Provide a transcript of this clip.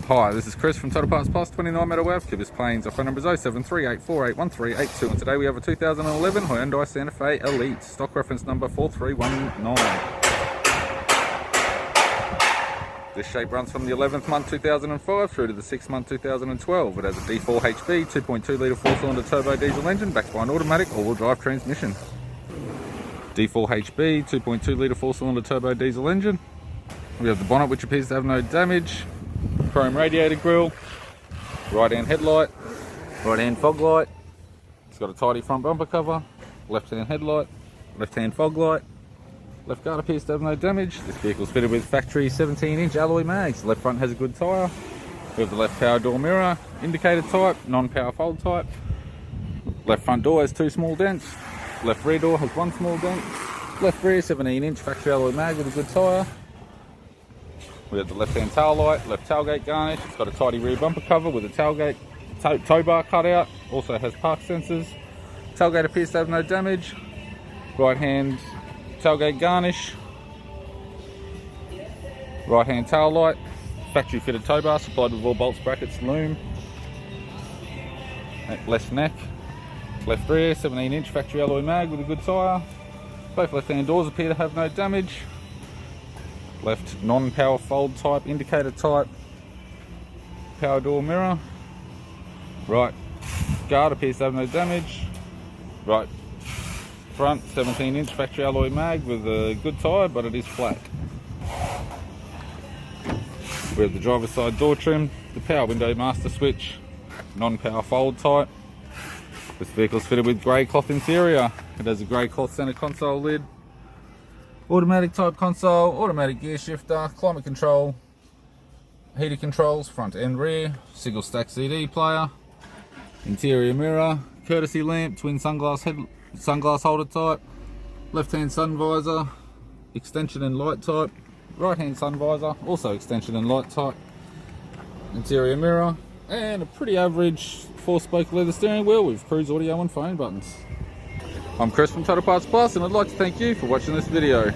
Hi, this is Chris from Total Parts Plus, 29 Meadow Ave, Kibis Plains. Our phone number is 0738481382, and today we have a 2011 Hyundai Santa Fe Elite, stock reference number 4319. This shape runs from the 11th month 2005 through to the 6th month 2012. It has a D4 HP 2.2 litre 4-cylinder turbo diesel engine backed by an automatic all-wheel drive transmission. D4 HP 2.2 litre 4-cylinder turbo diesel engine. We have the bonnet, which appears to have no damage. Chrome radiator grille, right hand headlight, right hand fog light. It's got a tidy front bumper cover, left hand headlight, left hand fog light. Left guard appears to have no damage. This vehicle is fitted with factory 17-inch alloy mags. The left front has a good tyre. We have the left power door mirror, indicator type, non-power fold type. Left front door has 2 small dents. Left rear door has 1 small dent. Left rear 17-inch factory alloy mag with a good tyre. We have the left-hand tail light, left tailgate garnish. It's got a tidy rear bumper cover with a tailgate tow bar cut out. Also has park sensors. Tailgate appears to have no damage. Right-hand tailgate garnish. Right-hand tail light. Factory-fitted tow bar supplied with all bolts, brackets, loom. Left neck. Left rear, 17-inch factory alloy mag with a good tyre. Both left-hand doors appear to have no damage. Left non-power fold type, indicator type, power door mirror. Right guard appears to have no damage. Right front 17-inch factory alloy mag with a good tyre, but it is flat. We have the driver's side door trim, the power window master switch, non-power fold type. This vehicle is fitted with grey cloth interior. It has a grey cloth centre console lid. Automatic type console, automatic gear shifter, climate control, heater controls, front and rear, single stack CD player, interior mirror, courtesy lamp, twin sunglass holder type, left hand sun visor, extension and light type, right hand sun visor, also extension and light type, interior mirror, and a pretty average 4-spoke leather steering wheel with cruise audio and phone buttons. I'm Chris from Total Parts Plus, and I'd like to thank you for watching this video.